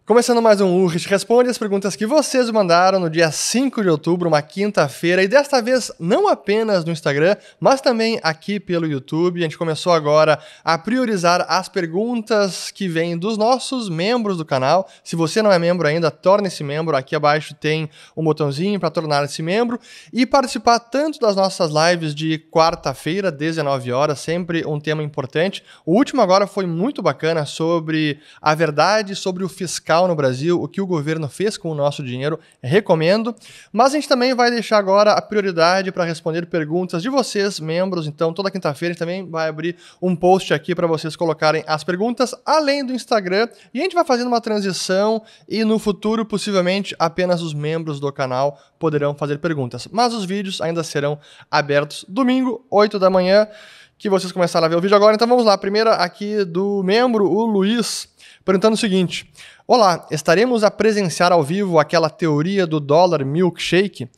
Começando mais um Urich Responde as perguntas que vocês mandaram no dia 5 de outubro, uma quinta-feira, e desta vez não apenas no Instagram, mas também aqui pelo YouTube. A gente começou agora a priorizar as perguntas que vêm dos nossos membros do canal. Se você não é membro ainda, torne-se membro. Aqui abaixo tem um botãozinho para tornar-se membro e participar tanto das nossas lives de quarta-feira, 19 horas, sempre um tema importante. O último agora foi muito bacana sobre a verdade, sobre o fiscal no Brasil, o que o governo fez com o nosso dinheiro, recomendo. Mas a gente também vai deixar agora a prioridade para responder perguntas de vocês, membros. Então, toda quinta-feira a gente também vai abrir um post aqui para vocês colocarem as perguntas, além do Instagram. E a gente vai fazendo uma transição e no futuro, possivelmente, apenas os membros do canal poderão fazer perguntas. Mas os vídeos ainda serão abertos domingo, 8 da manhã, que vocês começaram a ver o vídeo agora. Então vamos lá, a primeira aqui do membro, o Luiz, perguntando o seguinte: olá, estaremos a presenciar ao vivo aquela teoria do dólar milkshake?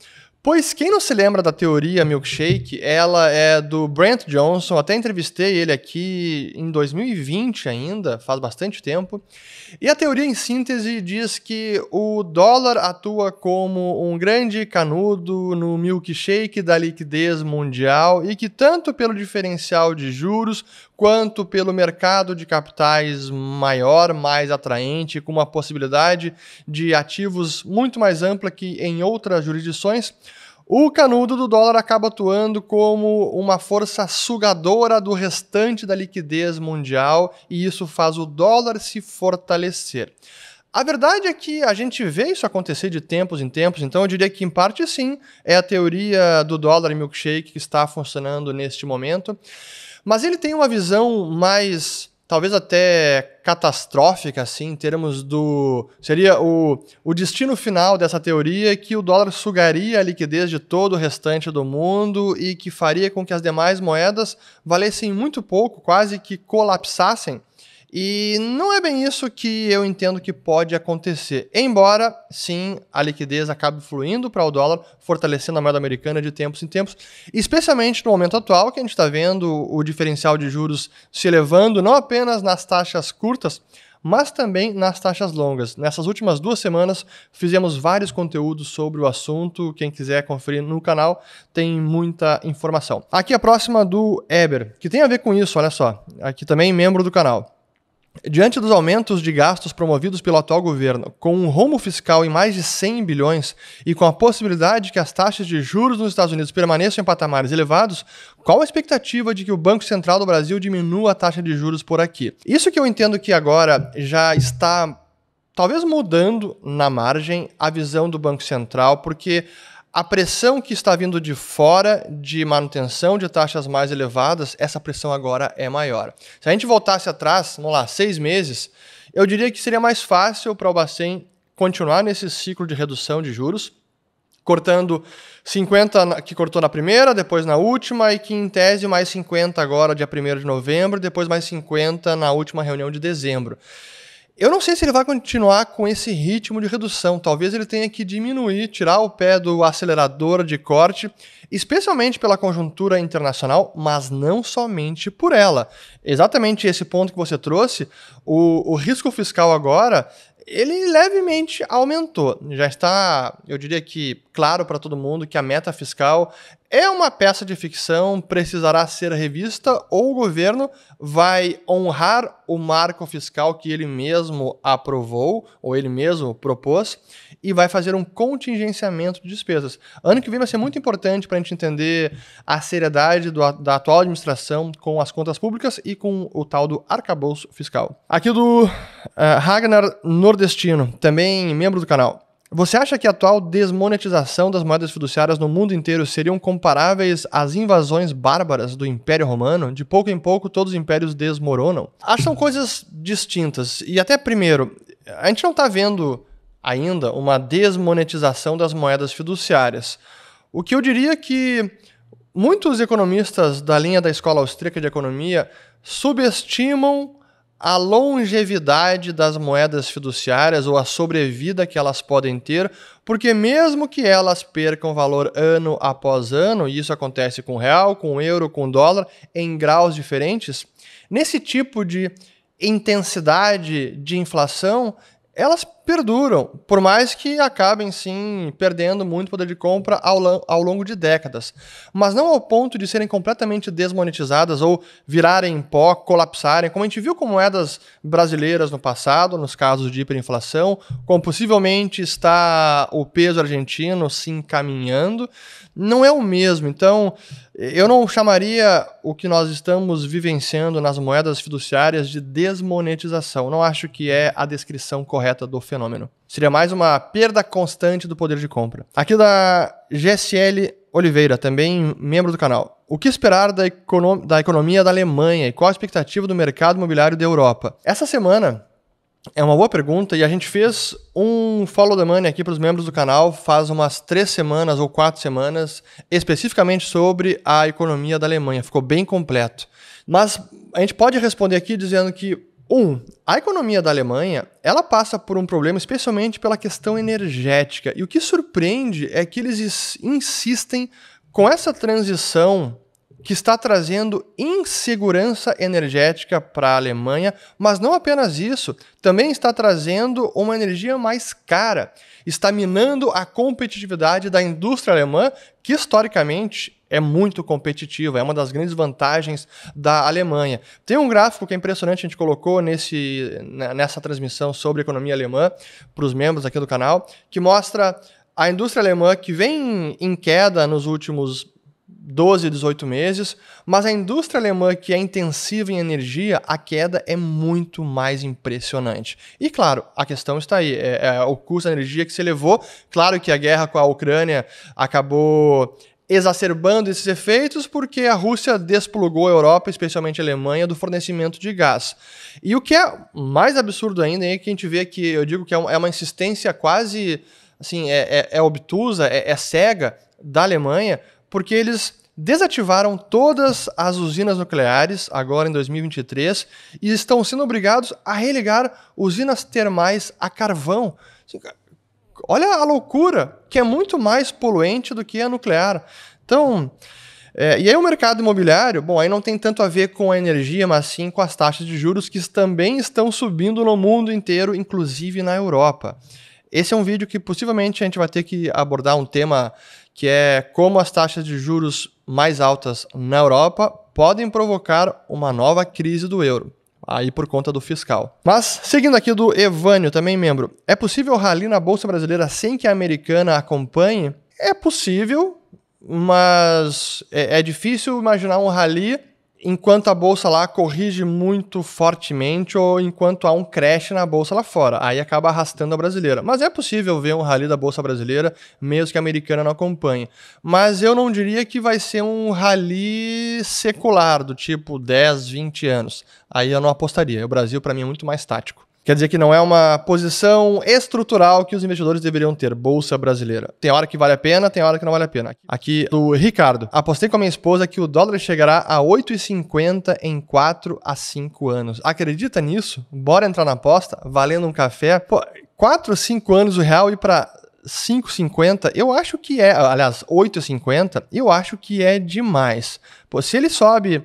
Pois quem não se lembra da teoria milkshake, ela é do Brent Johnson, até entrevistei ele aqui em 2020 ainda, faz bastante tempo. E a teoria em síntese diz que o dólar atua como um grande canudo no milkshake da liquidez mundial e que tanto pelo diferencial de juros quanto pelo mercado de capitais maior, mais atraente, com uma possibilidade de ativos muito mais ampla que em outras jurisdições, o canudo do dólar acaba atuando como uma força sugadora do restante da liquidez mundial e isso faz o dólar se fortalecer. A verdade é que a gente vê isso acontecer de tempos em tempos, então eu diria que em parte sim, é a teoria do dólar milkshake que está funcionando neste momento, mas ele tem uma visão mais, talvez até catastrófica, assim, em termos do... Seria o destino final dessa teoria, que o dólar sugaria a liquidez de todo o restante do mundo e que faria com que as demais moedas valessem muito pouco, quase que colapsassem. E não é bem isso que eu entendo que pode acontecer. Embora, sim, a liquidez acabe fluindo para o dólar, fortalecendo a moeda americana de tempos em tempos, especialmente no momento atual, que a gente está vendo o diferencial de juros se elevando, não apenas nas taxas curtas, mas também nas taxas longas. Nessas últimas 2 semanas, fizemos vários conteúdos sobre o assunto. Quem quiser conferir no canal, tem muita informação. Aqui a próxima do Eber, que tem a ver com isso, olha só. Aqui também membro do canal. Diante dos aumentos de gastos promovidos pelo atual governo, com um rombo fiscal em mais de 100 bilhões e com a possibilidade de que as taxas de juros nos Estados Unidos permaneçam em patamares elevados, qual a expectativa de que o Banco Central do Brasil diminua a taxa de juros por aqui? Isso que eu entendo que agora já está talvez mudando na margem a visão do Banco Central, porque a pressão que está vindo de fora de manutenção de taxas mais elevadas, essa pressão agora é maior. Se a gente voltasse atrás, vamos lá, 6 meses, eu diria que seria mais fácil para o Bacen continuar nesse ciclo de redução de juros, cortando 50 que cortou na primeira, depois na última, e que em tese mais 50 agora, dia 1º de novembro, depois mais 50 na última reunião de dezembro. Eu não sei se ele vai continuar com esse ritmo de redução. Talvez ele tenha que diminuir, tirar o pé do acelerador de corte, especialmente pela conjuntura internacional, mas não somente por ela. Exatamente esse ponto que você trouxe, o risco fiscal agora, ele levemente aumentou. Já está, eu diria que, claro para todo mundo que a meta fiscal é uma peça de ficção, precisará ser revista, ou o governo vai honrar o marco fiscal que ele mesmo aprovou, ou ele mesmo propôs, e vai fazer um contingenciamento de despesas. Ano que vem vai ser muito importante para a gente entender a seriedade da atual administração com as contas públicas e com o tal do arcabouço fiscal. Aqui do Ragnar Nordestino, também membro do canal. Você acha que a atual desmonetização das moedas fiduciárias no mundo inteiro seriam comparáveis às invasões bárbaras do Império Romano? De pouco em pouco, todos os impérios desmoronam? Acho que são coisas distintas. E até, primeiro, a gente não está vendo ainda uma desmonetização das moedas fiduciárias. O que eu diria que muitos economistas da linha da Escola Austríaca de Economia subestimam a longevidade das moedas fiduciárias ou a sobrevida que elas podem ter, porque mesmo que elas percam valor ano após ano, e isso acontece com o real, com o euro, com o dólar, em graus diferentes, nesse tipo de intensidade de inflação, elas perduram, por mais que acabem, sim, perdendo muito poder de compra ao longo de décadas. Mas não ao ponto de serem completamente desmonetizadas ou virarem em pó, colapsarem, como a gente viu com moedas brasileiras no passado, nos casos de hiperinflação, como possivelmente está o peso argentino se encaminhando. Não é o mesmo. Então, eu não chamaria o que nós estamos vivenciando nas moedas fiduciárias de desmonetização. Não acho que é a descrição correta do fenômeno. Seria mais uma perda constante do poder de compra. Aqui da GSL Oliveira, também membro do canal. O que esperar da economia da Alemanha e qual a expectativa do mercado imobiliário da Europa? Essa semana é uma boa pergunta e a gente fez um Follow the Money aqui para os membros do canal faz umas 3 semanas ou 4 semanas, especificamente sobre a economia da Alemanha. Ficou bem completo. Mas a gente pode responder aqui dizendo que, a economia da Alemanha ela passa por um problema especialmente pela questão energética. E o que surpreende é que eles insistem com essa transição que está trazendo insegurança energética para a Alemanha, mas não apenas isso, também está trazendo uma energia mais cara, está minando a competitividade da indústria alemã, que historicamente é muito competitiva, é uma das grandes vantagens da Alemanha. Tem um gráfico que é impressionante, a gente colocou nessa transmissão sobre a economia alemã para os membros aqui do canal, que mostra a indústria alemã que vem em queda nos últimos 12, 18 meses, mas a indústria alemã que é intensiva em energia, a queda é muito mais impressionante. E claro, a questão está aí, é o custo da energia que se elevou. Claro que a guerra com a Ucrânia acabou exacerbando esses efeitos porque a Rússia desplugou a Europa, especialmente a Alemanha, do fornecimento de gás. E o que é mais absurdo ainda é que a gente vê que, eu digo que é uma insistência quase, assim, obtusa, cega da Alemanha, porque eles desativaram todas as usinas nucleares agora em 2023 e estão sendo obrigados a religar usinas termais a carvão. Olha a loucura, que é muito mais poluente do que a nuclear. Então, e aí o mercado imobiliário, bom, aí não tem tanto a ver com a energia, mas sim com as taxas de juros que também estão subindo no mundo inteiro, inclusive na Europa. Esse é um vídeo que possivelmente a gente vai ter que abordar um tema que é como as taxas de juros mais altas na Europa podem provocar uma nova crise do euro, aí por conta do fiscal. Mas, seguindo aqui do Evânio, também membro, é possível rally na Bolsa Brasileira sem que a americana acompanhe? É possível, mas é difícil imaginar um rally enquanto a bolsa lá corrige muito fortemente ou enquanto há um crash na bolsa lá fora. Aí acaba arrastando a brasileira. Mas é possível ver um rally da bolsa brasileira, mesmo que a americana não acompanhe. Mas eu não diria que vai ser um rally secular, do tipo 10, 20 anos. Aí eu não apostaria. O Brasil, para mim, é muito mais tático. Quer dizer que não é uma posição estrutural que os investidores deveriam ter, Bolsa Brasileira. Tem hora que vale a pena, tem hora que não vale a pena. Aqui do Ricardo. Apostei com a minha esposa que o dólar chegará a 8,50 em 4 a 5 anos. Acredita nisso? Bora entrar na aposta? Valendo um café? Pô, 4 a 5 anos o real ir para 5,50, eu acho que é... Aliás, 8,50, eu acho que é demais. Pô, se ele sobe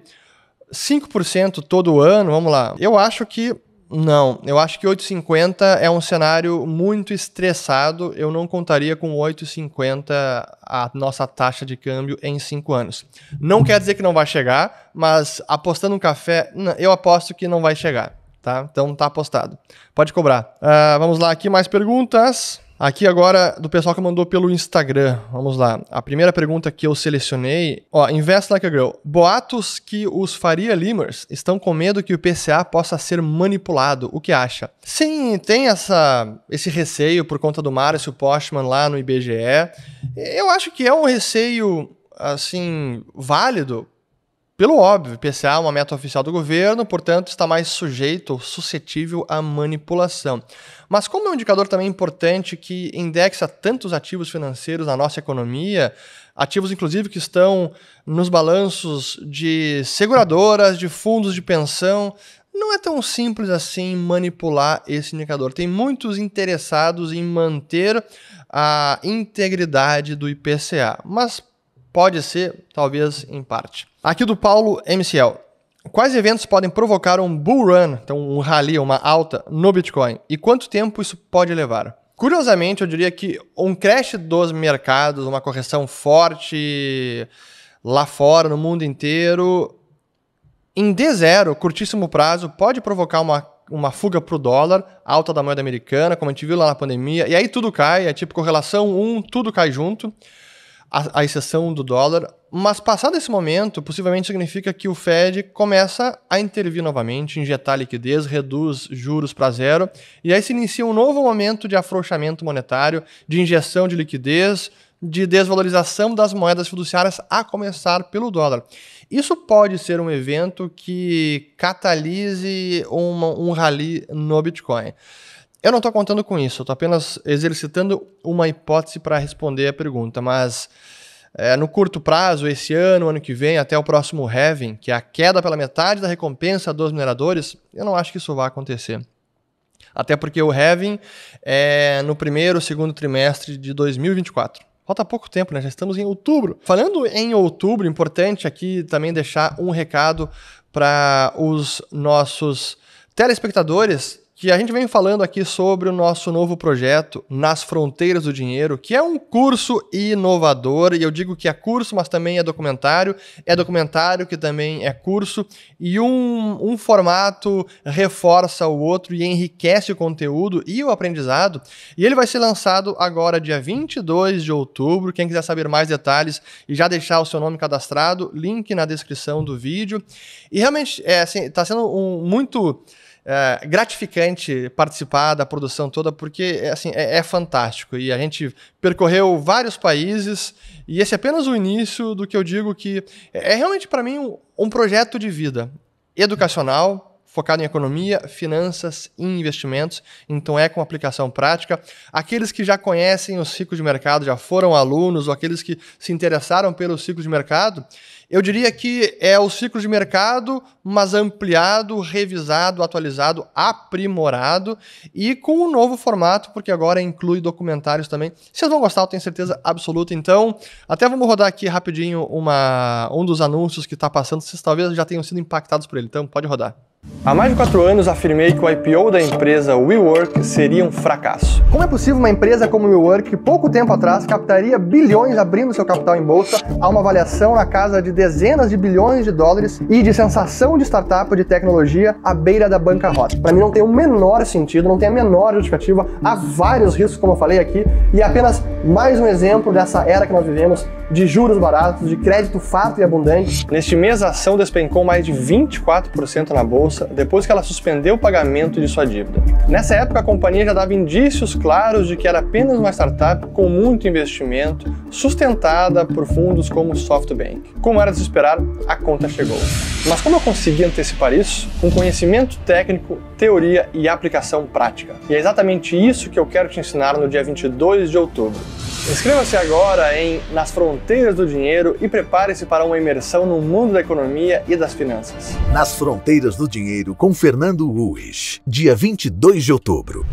5% todo ano, vamos lá, eu acho que... Não, eu acho que 8,50 é um cenário muito estressado. Eu não contaria com 8,50 a nossa taxa de câmbio em 5 anos. Não quer dizer que não vai chegar, mas apostando um café, eu aposto que não vai chegar, tá? Então tá apostado. Pode cobrar. Vamos lá, aqui mais perguntas. Aqui agora do pessoal que mandou pelo Instagram. Vamos lá. A primeira pergunta que eu selecionei. Invest Like a Girl. Boatos que os Faria Limers estão com medo que o IPCA possa ser manipulado. O que acha? Sim, tem esse receio por conta do Márcio Postman lá no IBGE. Eu acho que é um receio, assim, válido. Pelo óbvio, IPCA é uma meta oficial do governo, portanto está mais sujeito ou suscetível à manipulação. Mas como é um indicador também importante que indexa tantos ativos financeiros na nossa economia, ativos inclusive que estão nos balanços de seguradoras, de fundos de pensão, não é tão simples assim manipular esse indicador. Tem muitos interessados em manter a integridade do IPCA, mas pode ser, talvez, em parte. Aqui do Paulo MCL. Quais eventos podem provocar um bull run, então um rally, uma alta no Bitcoin? E quanto tempo isso pode levar? Curiosamente, eu diria que um crash dos mercados, uma correção forte lá fora, no mundo inteiro, em D0, curtíssimo prazo, pode provocar uma fuga para o dólar, alta da moeda americana, como a gente viu lá na pandemia, e aí tudo cai, é tipo correlação 1, tudo cai junto, à exceção do dólar. Mas passado esse momento, possivelmente significa que o Fed começa a intervir novamente, injetar liquidez, reduz juros para zero, e aí se inicia um novo momento de afrouxamento monetário, de injeção de liquidez, de desvalorização das moedas fiduciárias, a começar pelo dólar. Isso pode ser um evento que catalise um rally no Bitcoin. Eu não estou contando com isso, eu estou apenas exercitando uma hipótese para responder a pergunta, mas no curto prazo, esse ano que vem, até o próximo halving, que é a queda pela metade da recompensa dos mineradores, eu não acho que isso vai acontecer. Até porque o halving é no primeiro, segundo trimestre de 2024. Falta pouco tempo, né? Já estamos em outubro. Falando em outubro, importante aqui também deixar um recado para os nossos telespectadores, que a gente vem falando aqui sobre o nosso novo projeto Nas Fronteiras do Dinheiro, que é um curso inovador, e eu digo que é curso, mas também é documentário que também é curso, e um formato reforça o outro e enriquece o conteúdo e o aprendizado, e ele vai ser lançado agora dia 22 de outubro, quem quiser saber mais detalhes e já deixar o seu nome cadastrado, link na descrição do vídeo, e realmente tá sendo muito gratificante participar da produção toda, porque é fantástico, e a gente percorreu vários países, e esse é apenas o início do que eu digo que é realmente para mim um projeto de vida educacional, focado em economia, finanças e investimentos, então é com aplicação prática. Aqueles que já conhecem o ciclo de mercado, já foram alunos, ou aqueles que se interessaram pelo ciclo de mercado, eu diria que é o ciclo de mercado, mas ampliado, revisado, atualizado, aprimorado e com um novo formato, porque agora inclui documentários também. Vocês vão gostar, eu tenho certeza absoluta. Então, até vamos rodar aqui rapidinho um dos anúncios que está passando. Vocês talvez já tenham sido impactados por ele, então pode rodar. Há mais de 4 anos afirmei que o IPO da empresa WeWork seria um fracasso. Como é possível uma empresa como WeWork, que pouco tempo atrás captaria bilhões abrindo seu capital em bolsa, a uma avaliação na casa de dezenas de bilhões de dólares e de sensação de startup de tecnologia à beira da bancarrota? Para mim não tem o menor sentido, não tem a menor justificativa, há vários riscos, como eu falei aqui, e é apenas mais um exemplo dessa era que nós vivemos de juros baratos, de crédito farto e abundante. Neste mês, a ação despencou mais de 24% na bolsa, depois que ela suspendeu o pagamento de sua dívida. Nessa época, a companhia já dava indícios claros de que era apenas uma startup com muito investimento, sustentada por fundos como o SoftBank. Como era de se esperar, a conta chegou. Mas como eu consegui antecipar isso? Com conhecimento técnico, teoria e aplicação prática. E é exatamente isso que eu quero te ensinar no dia 22 de outubro. Inscreva-se agora em Nas Fronteiras do Dinheiro e prepare-se para uma imersão no mundo da economia e das finanças. Nas Fronteiras do Dinheiro com Fernando Ruiz, dia 22 de outubro.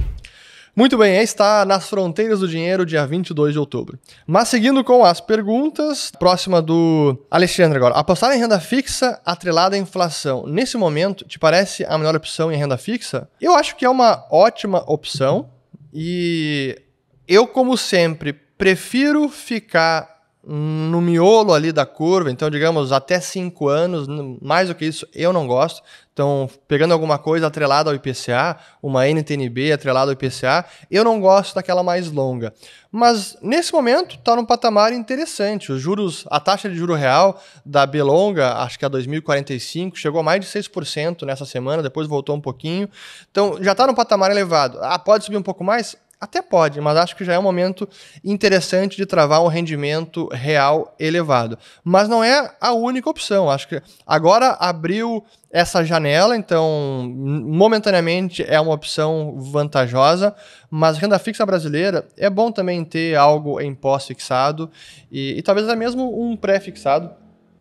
Muito bem, aí está Nas Fronteiras do Dinheiro, dia 22 de outubro. Mas seguindo com as perguntas, próxima do Alexandre agora. Apostar em renda fixa atrelada à inflação, nesse momento, te parece a melhor opção em renda fixa? Eu acho que é uma ótima opção e eu, como sempre, prefiro ficar no miolo ali da curva, então, digamos, até 5 anos, mais do que isso, eu não gosto. Então, pegando alguma coisa atrelada ao IPCA, uma NTNB atrelada ao IPCA, eu não gosto daquela mais longa. Mas, nesse momento, está num patamar interessante. Os juros, a taxa de juro real da B-longa, acho que é 2045, chegou a mais de 6% nessa semana, depois voltou um pouquinho. Então, já está num patamar elevado. Pode subir um pouco mais? Até pode, mas acho que já é um momento interessante de travar um rendimento real elevado. Mas não é a única opção. Acho que agora abriu essa janela, então momentaneamente é uma opção vantajosa, mas renda fixa brasileira é bom também ter algo em pós-fixado e talvez até mesmo um pré-fixado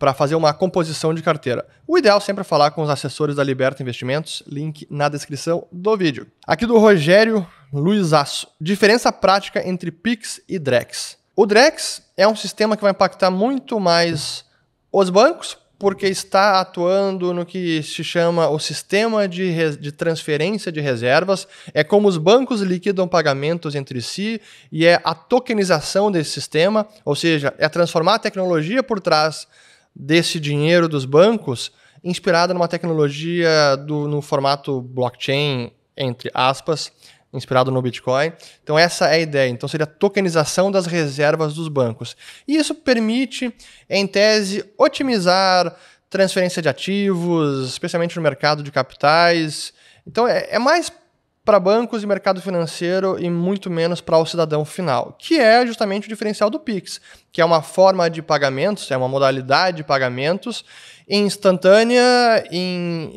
para fazer uma composição de carteira. O ideal sempre é falar com os assessores da Liberta Investimentos, link na descrição do vídeo. Aqui do Rogério Luizaço. Diferença prática entre Pix e Drex. O Drex é um sistema que vai impactar muito mais os bancos, porque está atuando no que se chama o sistema de transferência de reservas. É como os bancos liquidam pagamentos entre si e é a tokenização desse sistema, ou seja, é transformar a tecnologia por trás desse dinheiro dos bancos inspirada numa tecnologia no formato blockchain, entre aspas, inspirado no Bitcoin. Então essa é a ideia. Então seria a tokenização das reservas dos bancos. E isso permite, em tese, otimizar transferência de ativos, especialmente no mercado de capitais. Então é mais para bancos e mercado financeiro e muito menos para o cidadão final, que é justamente o diferencial do Pix, que é uma forma de pagamentos, é uma modalidade de pagamentos instantânea em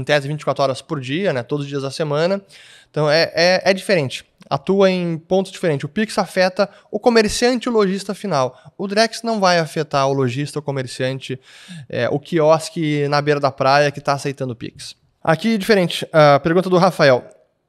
tese 24 horas por dia, né, todos os dias da semana. Então é diferente, atua em pontos diferentes. O Pix afeta o comerciante e o lojista final. O Drex não vai afetar o lojista, o comerciante, o quiosque na beira da praia que está aceitando o Pix. Aqui, diferente, a pergunta do Rafael.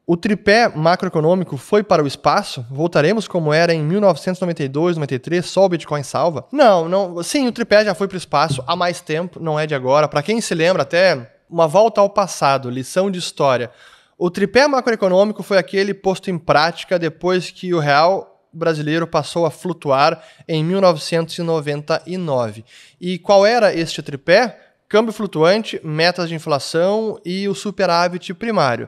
O tripé macroeconômico foi para o espaço? Voltaremos como era em 1992, 93, só o Bitcoin salva? Não. Sim, o tripé já foi para o espaço há mais tempo, não é de agora. Para quem se lembra, até uma volta ao passado, lição de história. O tripé macroeconômico foi aquele posto em prática depois que o real brasileiro passou a flutuar em 1999. E qual era este tripé? Câmbio flutuante, metas de inflação e o superávit primário.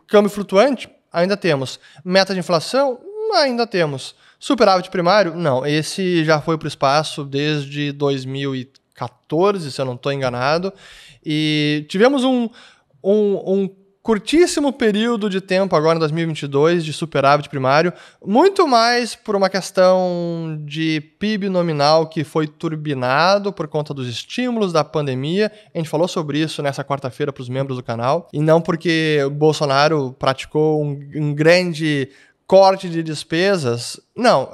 Câmbio flutuante, ainda temos. Meta de inflação, ainda temos. Superávit primário, não. Esse já foi para o espaço desde 2014, se eu não estou enganado. E tivemos um curtíssimo período de tempo agora em 2022 de superávit primário, muito mais por uma questão de PIB nominal que foi turbinado por conta dos estímulos da pandemia. A gente falou sobre isso nessa quarta-feira para os membros do canal, e não porque o Bolsonaro praticou um grande corte de despesas. Não,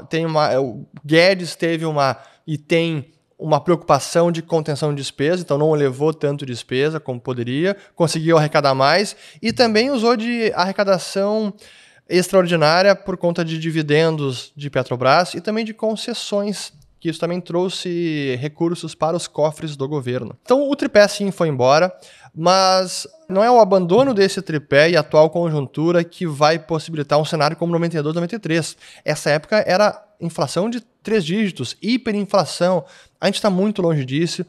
o Guedes teve e tem uma preocupação de contenção de despesa, então não elevou tanto despesa como poderia, conseguiu arrecadar mais e também usou de arrecadação extraordinária por conta de dividendos de Petrobras e também de concessões, que isso também trouxe recursos para os cofres do governo. Então o tripé sim foi embora, mas não é o abandono desse tripé e a atual conjuntura que vai possibilitar um cenário como 92, 93. Essa época era inflação de 3 dígitos, hiperinflação. A gente está muito longe disso.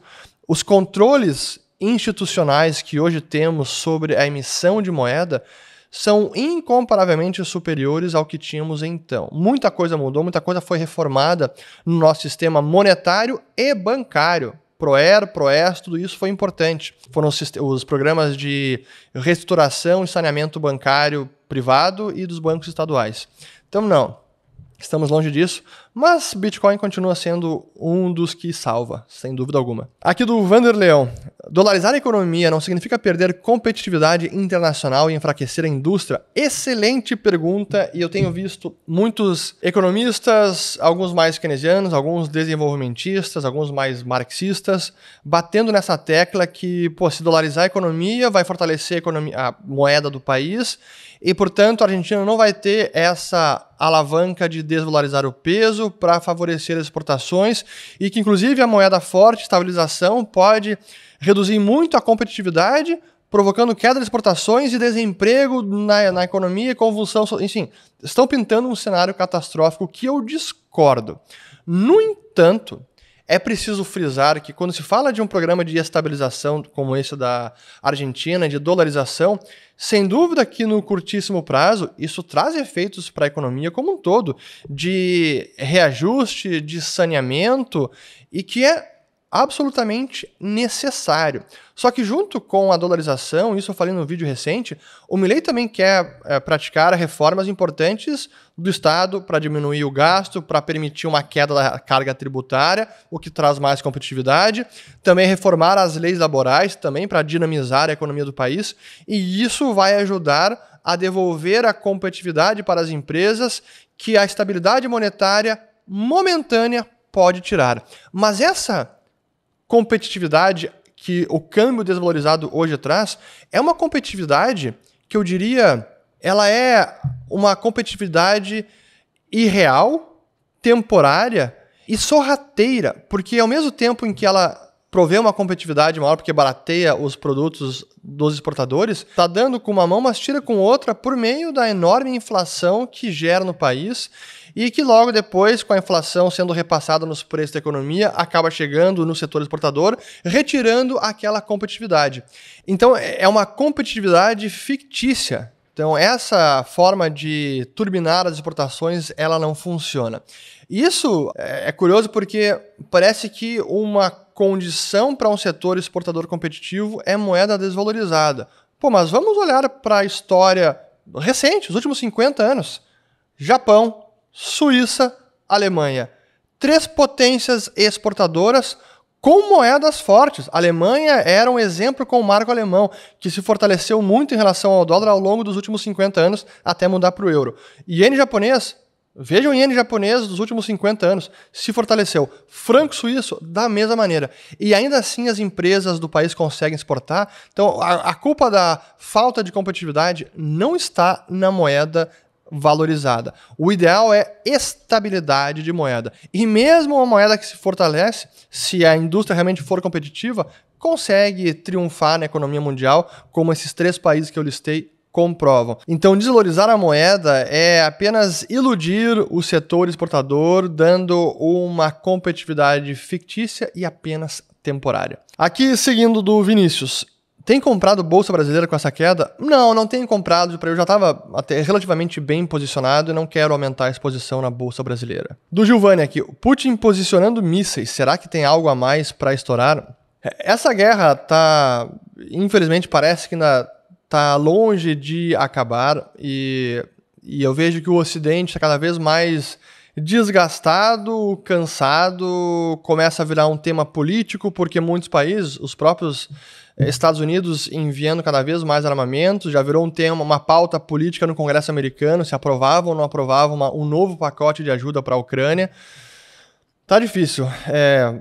Os controles institucionais que hoje temos sobre a emissão de moeda são incomparavelmente superiores ao que tínhamos então. Muita coisa mudou, muita coisa foi reformada no nosso sistema monetário e bancário. Proer, Proes, tudo isso foi importante. Foram os programas de reestruturação e saneamento bancário privado e dos bancos estaduais. Então, não. Estamos longe disso, mas Bitcoin continua sendo um dos que salva, sem dúvida alguma. Aqui do Vander Leão. Dolarizar a economia não significa perder competitividade internacional e enfraquecer a indústria? Excelente pergunta, e eu tenho visto muitos economistas, alguns mais keynesianos, alguns desenvolvimentistas, alguns mais marxistas, batendo nessa tecla que, se dolarizar a economia vai fortalecer a moeda do país e, portanto, a Argentina não vai ter essa alavanca de desvalorizar o peso para favorecer as exportações e que, inclusive, a moeda forte, estabilização, pode reduzir muito a competitividade, provocando queda de exportações e desemprego na economia, convulsão, enfim, estão pintando um cenário catastrófico que eu discordo. No entanto, é preciso frisar que quando se fala de um programa de estabilização como esse da Argentina, de dolarização, sem dúvida que no curtíssimo prazo isso traz efeitos para a economia como um todo, de reajuste, de saneamento, e que é absolutamente necessário. Só que junto com a dolarização, isso eu falei no vídeo recente, o Milei também quer praticar reformas importantes do Estado para diminuir o gasto, para permitir uma queda da carga tributária, o que traz mais competitividade, também reformar as leis laborais, também para dinamizar a economia do país, e isso vai ajudar a devolver a competitividade para as empresas que a estabilidade monetária momentânea pode tirar. Mas essa competitividade que o câmbio desvalorizado hoje traz é uma competitividade que eu diria, ela é uma competitividade irreal, temporária e sorrateira, porque ao mesmo tempo em que ela prover uma competitividade maior, porque barateia os produtos dos exportadores, está dando com uma mão, mas tira com outra por meio da enorme inflação que gera no país e que logo depois, com a inflação sendo repassada nos preços da economia, acaba chegando no setor exportador, retirando aquela competitividade. Então, é uma competitividade fictícia. Então, essa forma de turbinar as exportações, ela não funciona. Isso é curioso porque parece que uma condição para um setor exportador competitivo é moeda desvalorizada. Pô, mas vamos olhar para a história recente, os últimos 50 anos. Japão, Suíça, Alemanha. 3 potências exportadoras com moedas fortes. A Alemanha era um exemplo com o marco alemão, que se fortaleceu muito em relação ao dólar ao longo dos últimos 50 anos, até mudar para o euro. Iene japonês, vejam o iene japonês dos últimos 50 anos, se fortaleceu. Franco suíço, da mesma maneira. E ainda assim as empresas do país conseguem exportar. Então, a culpa da falta de competitividade não está na moeda valorizada. O ideal é estabilidade de moeda. E mesmo uma moeda que se fortalece, se a indústria realmente for competitiva, consegue triunfar na economia mundial, como esses 3 países que eu listei comprovam. Então, desvalorizar a moeda é apenas iludir o setor exportador, dando uma competitividade fictícia e apenas temporária. Aqui, seguindo do Vinícius. Tem comprado bolsa brasileira com essa queda? Não tenho comprado. Eu já estava até relativamente bem posicionado e não quero aumentar a exposição na bolsa brasileira. Do Giovanni aqui. Putin posicionando mísseis. Será que tem algo a mais para estourar? Essa guerra infelizmente, parece que ainda está longe de acabar e eu vejo que o Ocidente está cada vez mais desgastado, cansado, começa a virar um tema político, porque muitos países, os próprios Estados Unidos enviando cada vez mais armamentos, já virou um tema, uma pauta política no Congresso americano, se aprovava ou não aprovava um novo pacote de ajuda para a Ucrânia. Tá difícil.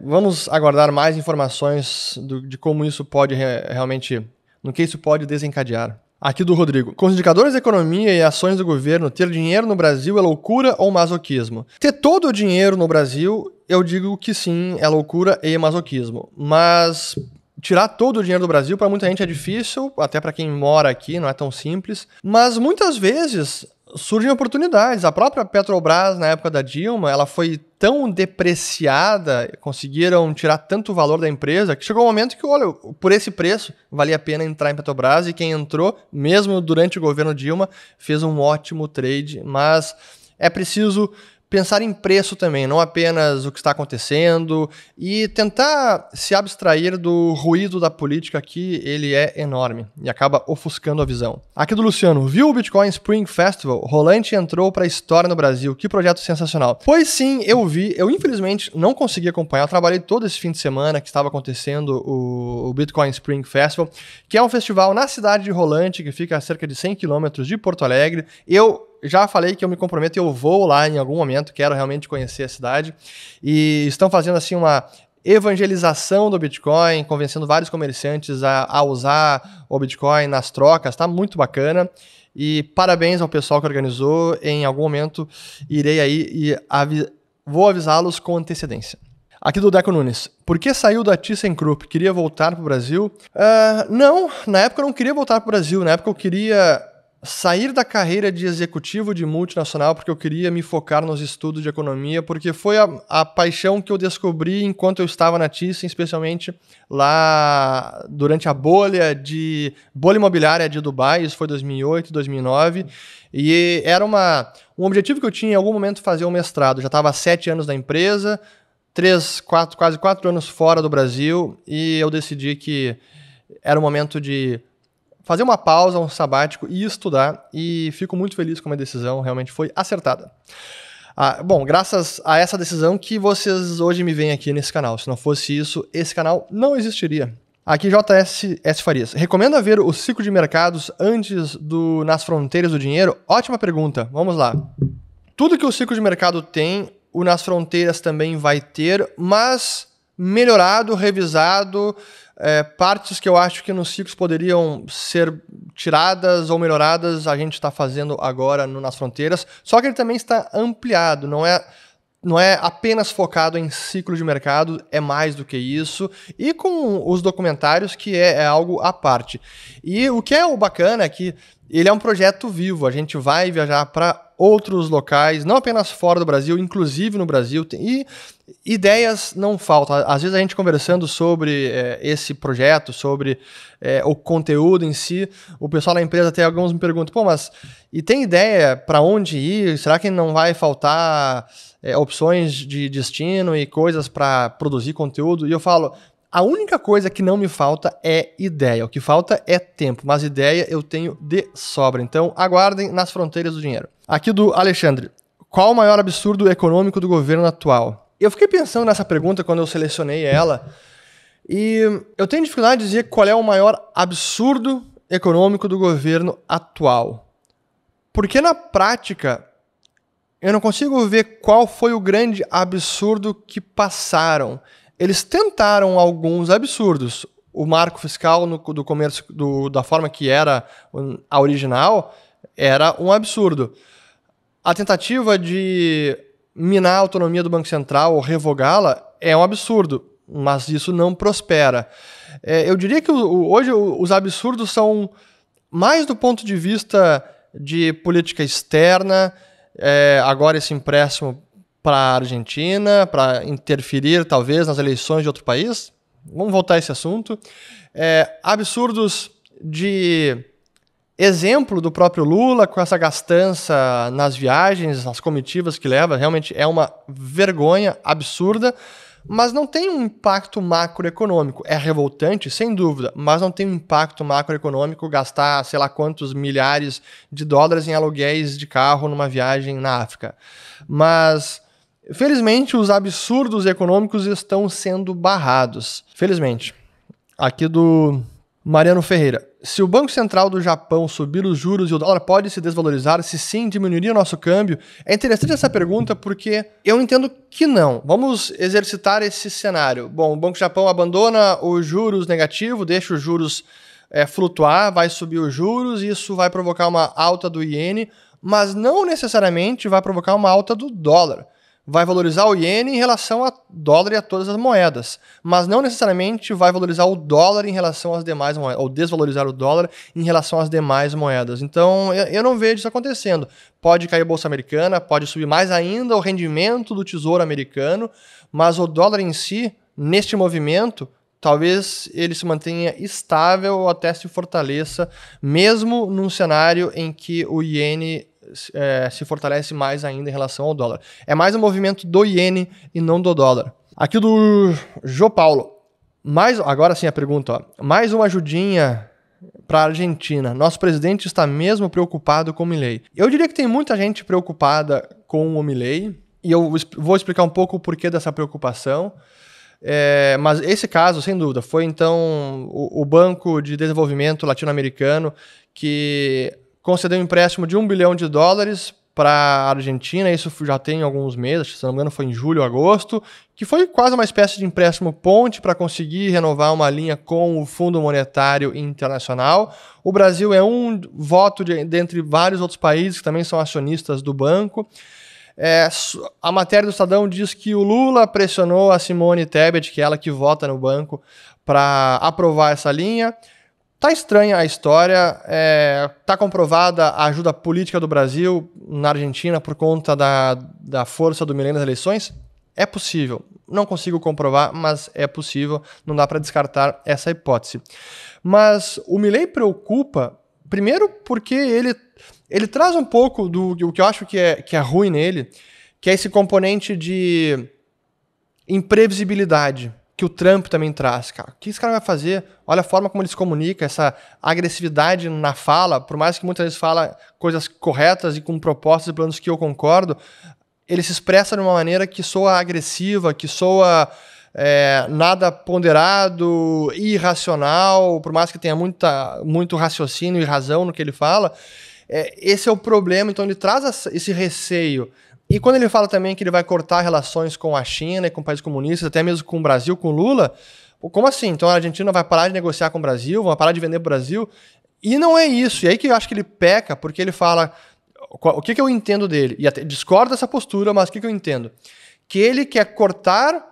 Vamos aguardar mais informações de como isso pode realmente, no que isso pode desencadear. Aqui do Rodrigo. Com os indicadores da economia e ações do governo, ter dinheiro no Brasil é loucura ou masoquismo? Ter todo o dinheiro no Brasil, eu digo que sim, é loucura e masoquismo. Mas tirar todo o dinheiro do Brasil, para muita gente é difícil, até para quem mora aqui, não é tão simples. Mas muitas vezes surgem oportunidades. A própria Petrobras, na época da Dilma, ela foi tão depreciada, conseguiram tirar tanto valor da empresa, que chegou um momento que, olha, por esse preço, valia a pena entrar em Petrobras, e quem entrou, mesmo durante o governo Dilma, fez um ótimo trade, mas é preciso pensar em preço também, não apenas o que está acontecendo, e tentar se abstrair do ruído da política, que ele é enorme e acaba ofuscando a visão. Aqui do Luciano. Viu o Bitcoin Spring Festival? Rolante entrou para a história no Brasil. Que projeto sensacional. Pois sim, eu vi. Eu infelizmente não consegui acompanhar. Eu trabalhei todo esse fim de semana que estava acontecendo o Bitcoin Spring Festival, que é um festival na cidade de Rolante, que fica a cerca de 100 km de Porto Alegre. Eu já falei que eu me comprometo e eu vou lá em algum momento, quero realmente conhecer a cidade. E estão fazendo assim uma evangelização do Bitcoin, convencendo vários comerciantes a usar o Bitcoin nas trocas, tá muito bacana. E parabéns ao pessoal que organizou. Em algum momento irei aí e vou avisá-los com antecedência. Aqui do Deco Nunes. Por que saiu da ThyssenKrupp? Queria voltar para o Brasil? Não, na época eu não queria voltar para o Brasil. Na época eu queria sair da carreira de executivo de multinacional, porque eu queria me focar nos estudos de economia, porque foi a paixão que eu descobri enquanto eu estava na Thyssen, especialmente lá durante a bolha imobiliária de Dubai. Isso foi 2008, 2009, e era um objetivo que eu tinha em algum momento, fazer um mestrado. Já estava há 7 anos na empresa, quase 4 anos fora do Brasil, e eu decidi que era o momento de fazer uma pausa, um sabático e estudar, e fico muito feliz com a minha decisão, realmente foi acertada. Bom, graças a essa decisão que vocês hoje me veem aqui nesse canal. Se não fosse isso, esse canal não existiria. Aqui JS Farias. Recomenda ver o ciclo de mercados antes do Nas Fronteiras do Dinheiro? Ótima pergunta, vamos lá. Tudo que o ciclo de mercado tem, o Nas Fronteiras também vai ter, mas melhorado, revisado, partes que eu acho que nos ciclos poderiam ser tiradas ou melhoradas, a gente está fazendo agora no Nas Fronteiras, só que ele também está ampliado, não é não é apenas focado em ciclo de mercado, é mais do que isso, e com os documentários, que é algo à parte. E o que é o bacana é que ele é um projeto vivo, a gente vai viajar para outros locais, não apenas fora do Brasil, inclusive no Brasil, e ideias não faltam. Às vezes a gente conversando sobre esse projeto, sobre o conteúdo em si, o pessoal da empresa até alguns me perguntam, pô, mas e tem ideia para onde ir? Será que não vai faltar opções de destino e coisas para produzir conteúdo? E eu falo, a única coisa que não me falta é ideia. O que falta é tempo, mas ideia eu tenho de sobra. Então, aguardem nas fronteiras do dinheiro. Aqui do Alexandre. Qual o maior absurdo econômico do governo atual? Eu fiquei pensando nessa pergunta quando eu selecionei ela, e eu tenho dificuldade de dizer qual é o maior absurdo econômico do governo atual. Porque na prática, eu não consigo ver qual foi o grande absurdo que passaram. Eles tentaram alguns absurdos. O marco fiscal do comércio, da forma que era a original, era um absurdo. A tentativa de minar a autonomia do Banco Central ou revogá-la é um absurdo, mas isso não prospera. Eu diria que hoje os absurdos são mais do ponto de vista de política externa, agora esse empréstimo para a Argentina, para interferir, talvez, nas eleições de outro país. Vamos voltar a esse assunto. Absurdos de exemplo do próprio Lula, com essa gastança nas viagens, nas comitivas que leva. Realmente é uma vergonha absurda, mas não tem um impacto macroeconômico. É revoltante, sem dúvida, mas não tem um impacto macroeconômico gastar, sei lá quantos milhares de dólares em aluguéis de carro numa viagem na África. Mas felizmente, os absurdos econômicos estão sendo barrados. Felizmente. Aqui do Mariano Ferreira. Se o Banco Central do Japão subir os juros e o dólar pode se desvalorizar, se sim, diminuiria o nosso câmbio? É interessante essa pergunta porque eu entendo que não. Vamos exercitar esse cenário. Bom, o Banco do Japão abandona os juros negativos, deixa os juros flutuar, vai subir os juros, e isso vai provocar uma alta do iene, mas não necessariamente vai provocar uma alta do dólar. Vai valorizar o iene em relação ao dólar e a todas as moedas, mas não necessariamente vai valorizar o dólar em relação às demais moedas, ou desvalorizar o dólar em relação às demais moedas. Então, eu não vejo isso acontecendo. Pode cair a Bolsa Americana, pode subir mais ainda o rendimento do Tesouro Americano, mas o dólar em si, neste movimento, talvez ele se mantenha estável ou até se fortaleça, mesmo num cenário em que o iene se fortalece mais ainda em relação ao dólar. É mais um movimento do iene e não do dólar. Aqui do Jô Paulo. Agora sim a pergunta. Ó. Mais uma ajudinha para a Argentina. Nosso presidente está mesmo preocupado com o Milei. Eu diria que tem muita gente preocupada com o Milei, e eu vou explicar um pouco o porquê dessa preocupação. Mas esse caso, sem dúvida, foi então o Banco de Desenvolvimento Latino-Americano que concedeu um empréstimo de $1 bilhão para a Argentina. Isso já tem alguns meses, se não me engano foi em julho ou agosto, que foi quase uma espécie de empréstimo ponte para conseguir renovar uma linha com o Fundo Monetário Internacional. O Brasil é um voto dentre vários outros países que também são acionistas do banco. A matéria do Estadão diz que o Lula pressionou a Simone Tebet, que é ela que vota no banco, para aprovar essa linha. Tá estranha a história, tá comprovada a ajuda política do Brasil na Argentina por conta da força do Milei nas eleições? É possível. Não consigo comprovar, mas é possível. Não dá para descartar essa hipótese. Mas o Milei preocupa, primeiro porque ele traz um pouco do que eu acho que é ruim nele, que é esse componente de imprevisibilidade que o Trump também traz. Cara, o que esse cara vai fazer? Olha a forma como ele se comunica, essa agressividade na fala, por mais que muitas vezes fala coisas corretas e com propostas e planos que eu concordo, ele se expressa de uma maneira que soa agressiva, que soa nada ponderado, irracional, por mais que tenha muito raciocínio e razão no que ele fala. Esse é o problema, então ele traz esse receio. E quando ele fala também que ele vai cortar relações com a China e com países comunistas, até mesmo com o Brasil, com o Lula, como assim? Então a Argentina vai parar de negociar com o Brasil, vai parar de vender para o Brasil? E não é isso. E aí que eu acho que ele peca, porque ele fala... O que eu entendo dele? E até discordo dessa postura, mas o que eu entendo? que ele quer cortar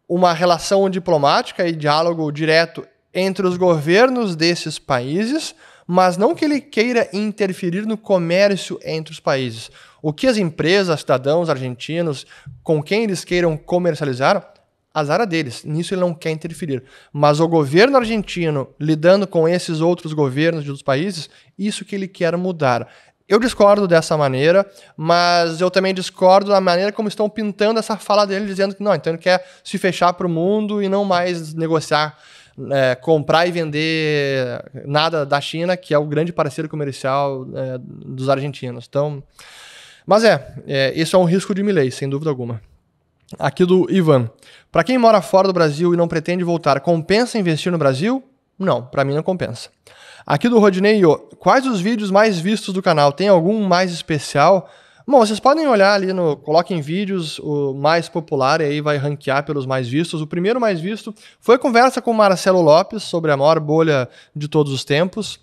uma relação diplomática e diálogo direto entre os governos desses países, mas não que ele queira interferir no comércio entre os países. O que as empresas, cidadãos argentinos, com quem eles queiram comercializar, azar é deles. Nisso ele não quer interferir. Mas o governo argentino, lidando com esses outros governos de outros países, isso que ele quer mudar. Eu discordo dessa maneira, mas eu também discordo da maneira como estão pintando essa fala dele, dizendo que não, então ele quer se fechar para o mundo e não mais negociar, comprar e vender nada da China, que é o grande parceiro comercial dos argentinos. Então, mas isso é um risco de Milei, sem dúvida alguma. Aqui do Ivan. Para quem mora fora do Brasil e não pretende voltar, compensa investir no Brasil? Não, para mim não compensa. Aqui do Rodney, quais os vídeos mais vistos do canal? Tem algum mais especial? Bom, vocês podem olhar ali, coloquem vídeos, o mais popular, e aí vai ranquear pelos mais vistos. O primeiro mais visto foi a conversa com o Marcelo Lopes sobre a maior bolha de todos os tempos.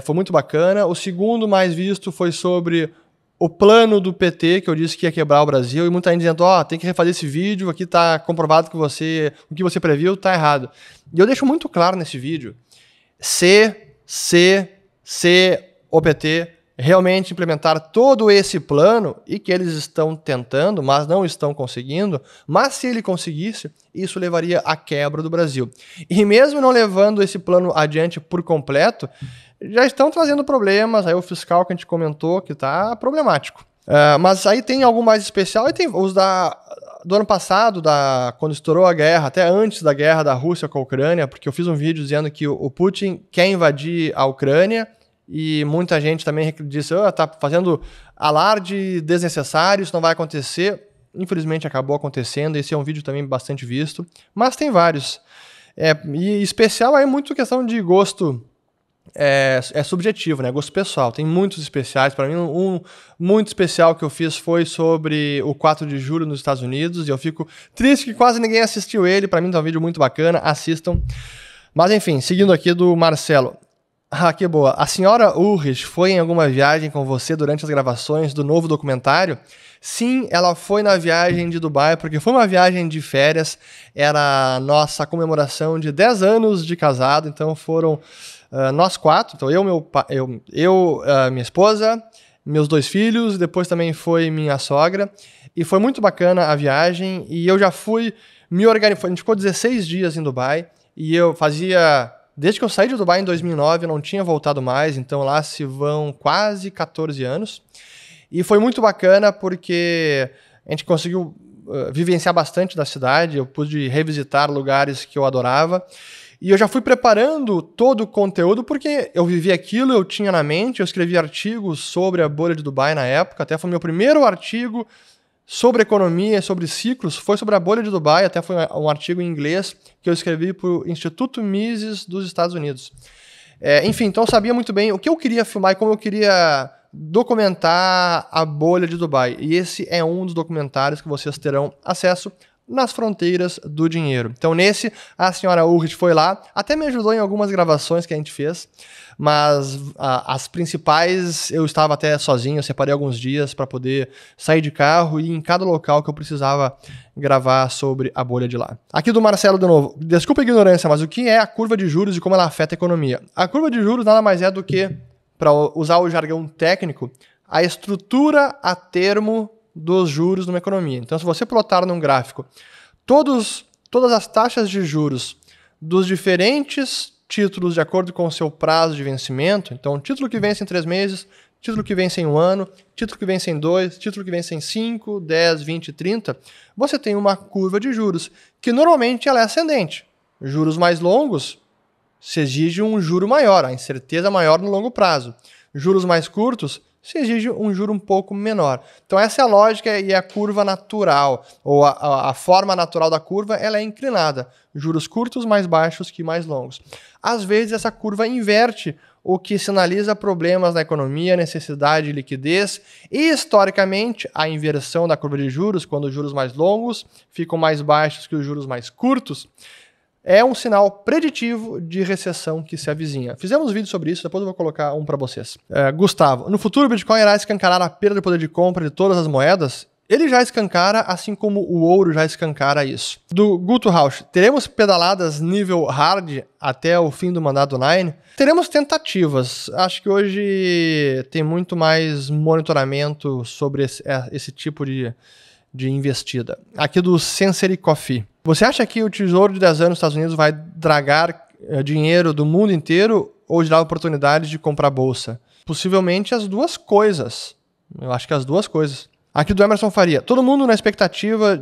Foi muito bacana. O segundo mais visto foi sobre o plano do PT, que eu disse que ia quebrar o Brasil, e muita gente dizendo, tem que refazer esse vídeo, aqui tá comprovado que o que você previu tá errado. E eu deixo muito claro nesse vídeo, se o PT realmente implementar todo esse plano, e que eles estão tentando, mas não estão conseguindo, mas se ele conseguisse, isso levaria à quebra do Brasil. E mesmo não levando esse plano adiante por completo, já estão trazendo problemas, aí o fiscal que a gente comentou que está problemático. Mas aí tem algo mais especial, e tem os do ano passado, quando estourou a guerra, até antes da guerra da Rússia com a Ucrânia, porque eu fiz um vídeo dizendo que o Putin quer invadir a Ucrânia, e muita gente também disse, tá fazendo alarde desnecessário, isso não vai acontecer. Infelizmente acabou acontecendo, esse é um vídeo também bastante visto, mas tem vários. E especial é muito questão de gosto, subjetivo, né? Gosto pessoal. Tem muitos especiais. Para mim, um muito especial que eu fiz foi sobre o 4 de julho nos Estados Unidos, e eu fico triste que quase ninguém assistiu ele. Para mim tá um vídeo muito bacana, assistam. Mas enfim, seguindo aqui do Marcelo. Que boa. A senhora Ulrich foi em alguma viagem com você durante as gravações do novo documentário? Sim, ela foi na viagem de Dubai, porque foi uma viagem de férias, era a nossa comemoração de 10 anos de casado, então foram nós 4, então minha esposa, meus 2 filhos, depois também foi minha sogra, e foi muito bacana a viagem, e eu já fui me organizar, a gente ficou 16 dias em Dubai, e desde que eu saí de Dubai em 2009, eu não tinha voltado mais, então lá se vão quase 14 anos. E foi muito bacana porque a gente conseguiu vivenciar bastante da cidade, eu pude revisitar lugares que eu adorava. E eu já fui preparando todo o conteúdo porque eu vivi aquilo, eu tinha na mente, eu escrevi artigos sobre a bolha de Dubai na época, até foi meu primeiro artigo sobre economia, sobre ciclos, foi sobre a bolha de Dubai, até foi um artigo em inglês que eu escrevi para o Instituto Mises dos Estados Unidos. Enfim, então eu sabia muito bem o que eu queria filmar e como eu queria documentar a bolha de Dubai. E esse é um dos documentários que vocês terão acesso nas fronteiras do dinheiro. Então nesse, a senhora Ulrich foi lá, até me ajudou em algumas gravações que a gente fez, mas as principais eu estava até sozinho, eu separei alguns dias para poder sair de carro e ir em cada local que eu precisava gravar sobre a bolha de lá. Aqui do Marcelo de novo, desculpa a ignorância, mas o que é a curva de juros e como ela afeta a economia? A curva de juros nada mais é do que, para usar o jargão técnico, a estrutura a termo dos juros numa economia. Então, se você plotar num gráfico todas as taxas de juros dos diferentes títulos de acordo com o seu prazo de vencimento, então título que vence em 3 meses, título que vence em 1 ano, título que vence em 2, título que vence em 5, 10, 20, 30, você tem uma curva de juros, que normalmente ela é ascendente. Juros mais longos, se exige um juro maior, a incerteza maior no longo prazo. Juros mais curtos, se exige um juro um pouco menor. Então essa é a lógica e a curva natural, ou a forma natural da curva, ela é inclinada. Juros curtos mais baixos que mais longos. Às vezes essa curva inverte, o que sinaliza problemas na economia, necessidade de liquidez, e historicamente a inversão da curva de juros, quando os juros mais longos ficam mais baixos que os juros mais curtos, é um sinal preditivo de recessão que se avizinha. Fizemos vídeo sobre isso, depois eu vou colocar um para vocês. Gustavo, no futuro o Bitcoin irá escancarar a perda de poder de compra de todas as moedas? ele já escancara, assim como o ouro já escancara isso. Do Guto Rausch, teremos pedaladas nível hard até o fim do mandato do Nine? Teremos tentativas. Acho que hoje tem muito mais monitoramento sobre esse tipo de investida. Aqui do Sensory Coffee. Você acha que o Tesouro de 10 anos nos Estados Unidos vai dragar dinheiro do mundo inteiro ou gerar oportunidades de comprar bolsa? Possivelmente as duas coisas. Eu acho que as duas coisas. Aqui do Emerson Faria. Todo mundo na expectativa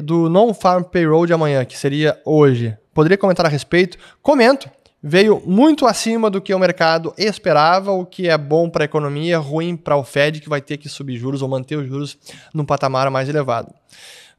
do Non-Farm Payroll de amanhã, que seria hoje. Poderia comentar a respeito? Comento. Veio muito acima do que o mercado esperava, o que é bom para a economia, ruim para o Fed, que vai ter que subir juros ou manter os juros num patamar mais elevado.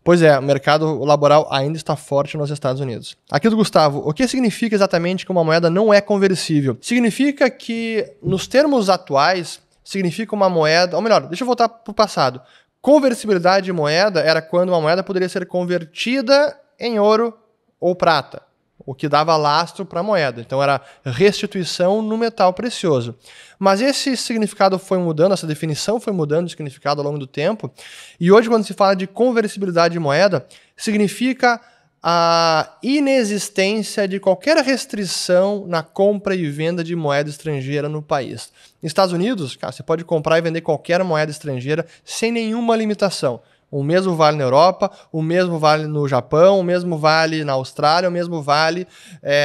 Pois é, o mercado laboral ainda está forte nos Estados Unidos. Aqui do Gustavo, o que significa exatamente que uma moeda não é conversível? Significa que, nos termos atuais, significa uma moeda... Ou melhor, deixa eu voltar para o passado. Conversibilidade de moeda era quando uma moeda poderia ser convertida em ouro ou prata, o que dava lastro para a moeda. Então era restituição no metal precioso. Mas esse significado foi mudando, essa definição foi mudando de significado ao longo do tempo. E hoje, quando se fala de conversibilidade de moeda, significa a inexistência de qualquer restrição na compra e venda de moeda estrangeira no país. Nos Estados Unidos, cara, você pode comprar e vender qualquer moeda estrangeira sem nenhuma limitação. O mesmo vale na Europa, o mesmo vale no Japão, o mesmo vale na Austrália, o mesmo vale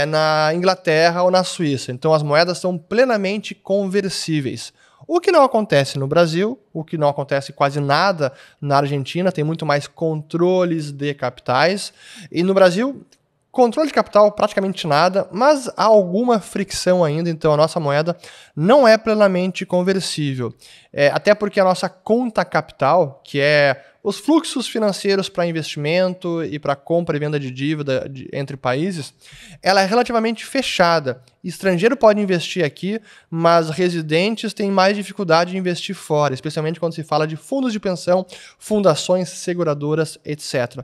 na Inglaterra ou na Suíça. Então as moedas são plenamente conversíveis. O que não acontece no Brasil, o que não acontece quase nada na Argentina, tem muito mais controles de capitais. E no Brasil, controle de capital praticamente nada, mas há alguma fricção ainda, então a nossa moeda não é plenamente conversível. Até porque a nossa conta capital, que é os fluxos financeiros para investimento e para compra e venda de dívida entre países, ela é relativamente fechada. Estrangeiro pode investir aqui, mas residentes têm mais dificuldade de investir fora, especialmente quando se fala de fundos de pensão, fundações, seguradoras, etc.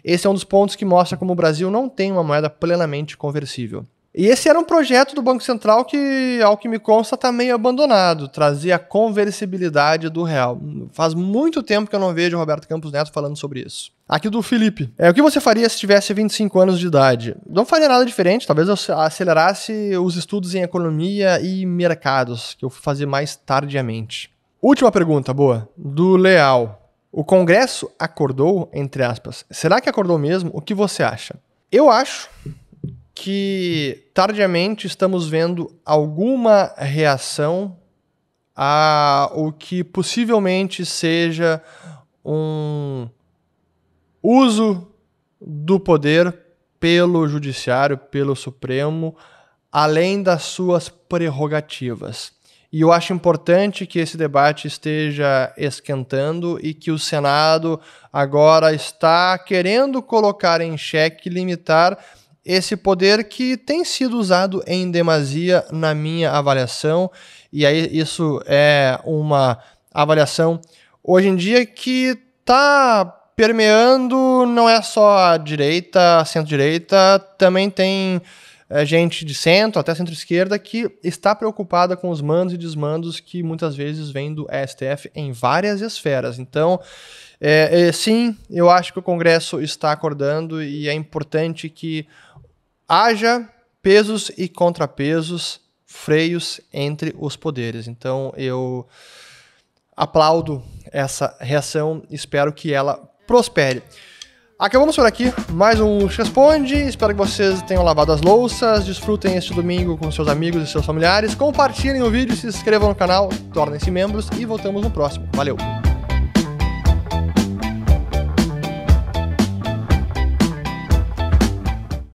Esse é um dos pontos que mostra como o Brasil não tem uma moeda plenamente conversível. E esse era um projeto do Banco Central que, ao que me consta, está meio abandonado, trazer a conversibilidade do real. Faz muito tempo que eu não vejo o Roberto Campos Neto falando sobre isso. Aqui do Felipe. O que você faria se tivesse 25 anos de idade? Não faria nada diferente, talvez eu acelerasse os estudos em economia e mercados, que eu fui fazer mais tardiamente. Última pergunta, boa. Do Leal. O Congresso acordou, entre aspas. Será que acordou mesmo? O que você acha? Eu acho que tardiamente estamos vendo alguma reação a o que possivelmente seja um uso do poder pelo Judiciário, pelo Supremo, além das suas prerrogativas. E eu acho importante que esse debate esteja esquentando e que o Senado agora está querendo colocar em xeque, limitar esse poder que tem sido usado em demasia na minha avaliação, e aí isso é uma avaliação hoje em dia que está permeando, não é só a direita, a centro-direita, também tem gente de centro, até centro-esquerda, que está preocupada com os mandos e desmandos que muitas vezes vêm do STF em várias esferas. Então, sim, eu acho que o Congresso está acordando e é importante que haja pesos e contrapesos, freios entre os poderes. Então, eu aplaudo essa reação, espero que ela prospere. Acabamos por aqui, mais um Responde. Espero que vocês tenham lavado as louças, desfrutem este domingo com seus amigos e seus familiares, compartilhem o vídeo, se inscrevam no canal, tornem-se membros e voltamos no próximo. Valeu!